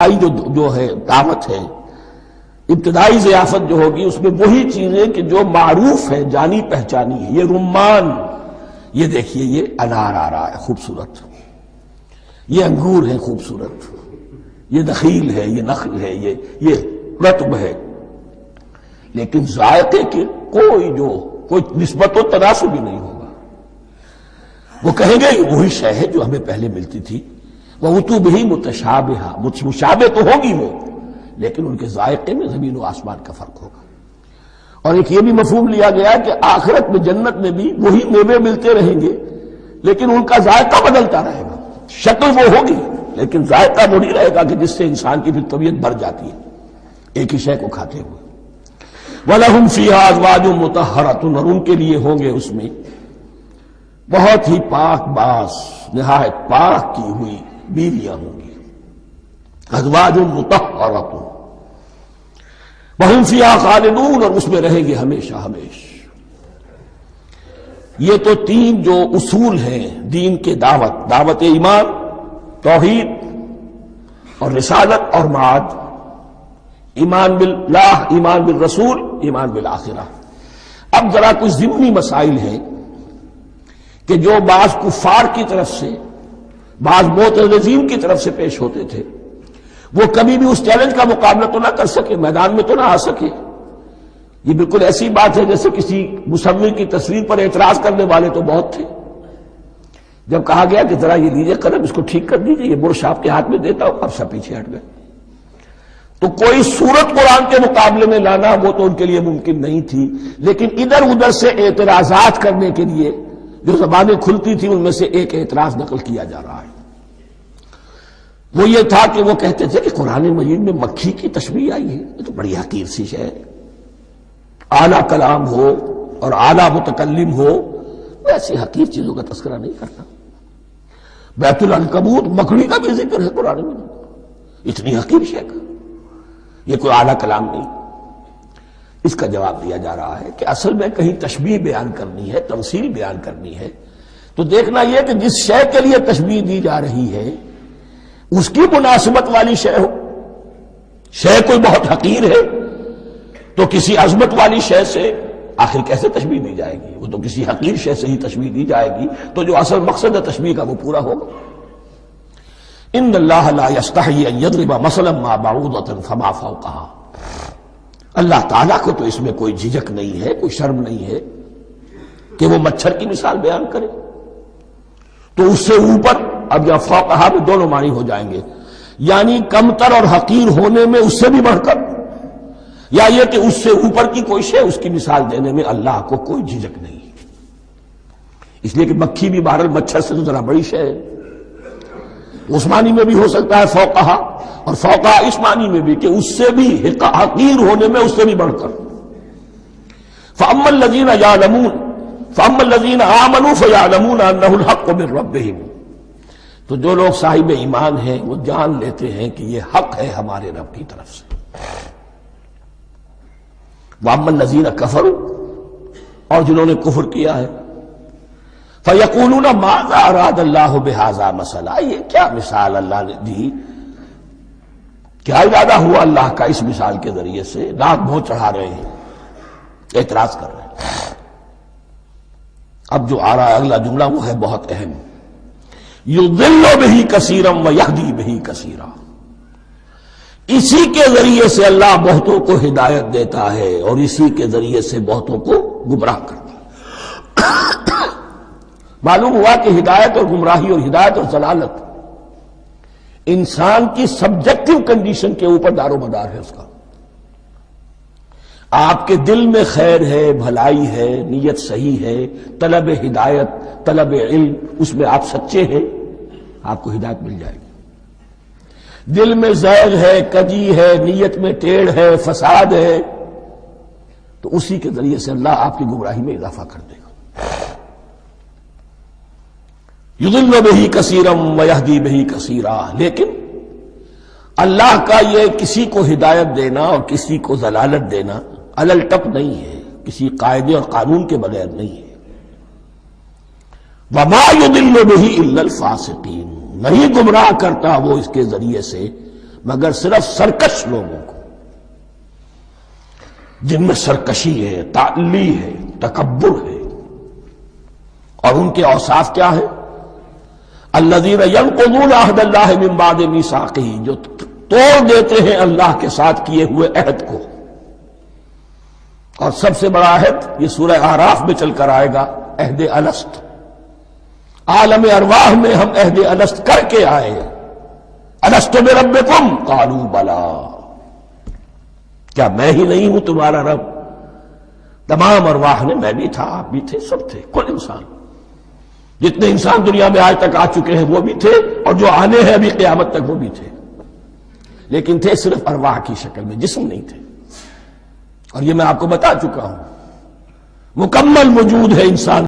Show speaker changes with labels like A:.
A: جو ہے دعوت ہے، ابتدائی ضیافت جو ہوگی اس میں وہی چیزیں کہ جو معروف ہے، جانی پہچانی ہے. یہ رمان، یہ دیکھیے یہ انار آ رہا ہے خوبصورت، یہ انگور ہے خوبصورت، یہ نخیل ہے، یہ نخل ہے، یہ رطب ہے، لیکن ذائقے کی کوئی نسبت و تناسب بھی نہیں ہوگا. وہ کہیں گے یہ وہی شے ہے جو ہمیں پہلے ملتی تھی. وَأُتُوا بِهِ مُتَشَابِهًا، مشابہ تو ہوگی وہ، لیکن ان کے ذائقے میں زمین و آسمان کا فرق ہوگا. اور ایک یہ بھی مفہوم لیا گیا کہ آخرت میں جنت میں بھی وہی میوے ملتے رہیں گے، لیکن ان کا ذائقہ بدلتا رہے گا. شکل وہ ہوگی لیکن ذائقہ وہ نہیں رہے گا کہ جس سے انسان کی پھر طبیعت بھر جاتی ہے ایک ہی شے کو کھاتے ہوئے. وَلَهُمْ فِيهَا أَزْوَاجٌ مُطَهَّرَةٌ، اور ان کے لیے ہوں گے اس میں بہت ہی پاک باز، نہایت پاک کی ہوئی بیویاں ہوں گی. ازواج مطہرۃ وہم فیہا خالدون، اور اس میں رہیں گے ہمیشہ ہمیشہ. یہ تو تین جو اصول ہیں دین کے دعوت ایمان، توحید اور رسالت اور معاد، ایمان باللہ، ایمان بالرسول، ایمان بالآخرہ. اب ذرا کچھ ضمنی مسائل ہیں کہ جو بعض کفار کی طرف سے، بعض معترضین کی طرف سے پیش ہوتے تھے، وہ کبھی بھی اس چیلنج کا مقابلہ تو نہ کر سکے، میدان میں تو نہ آ سکے. یہ بالکل ایسی بات ہے جیسے کسی مصور کی تصویر پر اعتراض کرنے والے تو بہت تھے. جب کہا گیا کہ ذرا یہ لیجیے قلم، اس کو ٹھیک کر دیجیے، یہ برش آپ کے ہاتھ میں دیتا ہوں، اب سب پیچھے ہٹ گئے. تو کوئی صورت قرآن کے مقابلے میں لانا وہ تو ان کے لیے ممکن نہیں تھی، لیکن ادھر ادھر سے اعتراضات کرنے کے لیے جو زبانیں کھلتی تھی ان میں سے ایک اعتراض نقل کیا جا رہا ہے. وہ یہ تھا کہ وہ کہتے تھے کہ قرآن مجید میں مکھی کی تشبیہ آئی ہے، یہ تو بڑی حقیر سی شے ہے. اعلیٰ کلام ہو اور اعلیٰ متکلم ہو، وہ ایسی حقیر چیزوں کا تذکرہ نہیں کرتا. بیت العنکبوت، مکڑی کا بھی ذکر ہے قرآن میں، اتنی حقیر شے کا، یہ کوئی اعلیٰ کلام نہیں. اس کا جواب دیا جا رہا ہے کہ اصل میں کہیں تشبیہ بیان کرنی ہے، تمثیل بیان کرنی ہے، تو دیکھنا یہ کہ جس شے کے لیے تشبیہ دی جا رہی ہے اس کی مناسبت والی شے ہو. شے کوئی بہت حقیر ہے تو کسی عظمت والی شے سے آخر کیسے تشبیہ دی جائے گی؟ وہ تو کسی حقیر شے سے ہی تشبیہ دی جائے گی تو جو اصل مقصد ہے تشبیہ کا وہ پورا ہوگا. ان اللہ لا یستحی ان یضرب مثلا ما بعوضۃ فما فوقہا، اللہ تعالیٰ کو تو اس میں کوئی جھجک نہیں ہے، کوئی شرم نہیں ہے کہ وہ مچھر کی مثال بیان کرے. تو اس سے اوپر، اب یا فوقہا میں دونوں معنی ہو جائیں گے، یعنی کمتر اور حقیر ہونے میں اس سے بھی بڑھ کر، یا یہ کہ اس سے اوپر کی کوئی شے، اس کی مثال دینے میں اللہ کو کوئی جھجک نہیں. اس لیے کہ مکھی بھی بہرحال مچھر سے تو ذرا بڑی شے ہے. اس معنی میں بھی ہو سکتا ہے فوقہا، اور فوقہا اس معنی میں بھی کہ اس سے بھی حقیر ہونے میں اس سے بھی بڑھ کر. فَأَمَّا الَّذِينَ يَعْلَمُونَ فَأَمَّا الَّذِينَ آمَنُوا فَيَعْلَمُونَ أَنَّهُ الْحَقُّ مِنْ رَبِّهِمْ، تو جو لوگ صاحب ایمان ہیں وہ جان لیتے ہیں کہ یہ حق ہے ہمارے رب کی طرف سے. وَأَمَّا الَّذِينَ كَفَرُوا، اور جنہوں نے کفر کیا ہے، فَيَقُولُونَ مَاذَا أَرَادَ اللَّهُ بِهَذَا مَثَلًا، یہ کیا مثال اللہ نے دی، کیا ارادہ ہوا اللہ کا اس مثال کے ذریعے سے. ناک منہ چڑھا رہے ہیں، اعتراض کر رہے ہیں. اب جو آ رہا ہے اگلا جملہ وہ ہے بہت اہم، یضل بہ کثیرا ویہدی بہ کثیرا، اسی کے ذریعے سے اللہ بہتوں کو ہدایت دیتا ہے اور اسی کے ذریعے سے بہتوں کو گمراہ کرتا ہے. معلوم ہوا کہ ہدایت اور گمراہی اور ہدایت اور ضلالت انسان کی سبجیکٹو کنڈیشن کے اوپر دار و مدار ہے. اس کا آپ کے دل میں خیر ہے، بھلائی ہے، نیت صحیح ہے، طلب ہدایت، طلب علم، اس میں آپ سچے ہیں، آپ کو ہدایت مل جائے گی. دل میں زیغ ہے، کجی ہے، نیت میں ٹیڑھ ہے، فساد ہے، تو اسی کے ذریعے سے اللہ آپ کی گمراہی میں اضافہ کر دے گا. یضل بہ کثیرا ویہدی بہ کثیرا، لیکن اللہ کا یہ کسی کو ہدایت دینا اور کسی کو ضلالت دینا علل ٹپ نہیں ہے، کسی قاعدے اور قانون کے بغیر نہیں ہے. وما یضل بہ الا الفاسقین، نہیں گمراہ کرتا وہ اس کے ذریعے سے مگر صرف سرکش لوگوں کو، جن میں سرکشی ہے، تعلی ہے، تکبر ہے۔ اور ان کے اوصاف کیا ہے؟ الذین ینقضون عہد اللہ من بعد میثاقہ، جو توڑ دیتے ہیں اللہ کے ساتھ کیے ہوئے عہد کو۔ اور سب سے بڑا عہد یہ سورہ اعراف میں چل کر آئے گا، عہد الست۔ عالم ارواح میں ہم عہد الست کر کے آئے، الست بربکم قالوا بلا، کیا میں ہی نہیں ہوں تمہارا رب؟ تمام ارواح نے میں بھی تھا، آپ بھی تھے، سب تھے، کل انسان، جتنے انسان دنیا میں آج تک آ چکے ہیں وہ بھی تھے، اور جو آنے ہیں ابھی قیامت تک وہ بھی تھے، لیکن تھے صرف ارواح کی شکل میں، جسم نہیں تھے۔ اور یہ میں آپ کو بتا چکا ہوں، مکمل وجود ہے انسان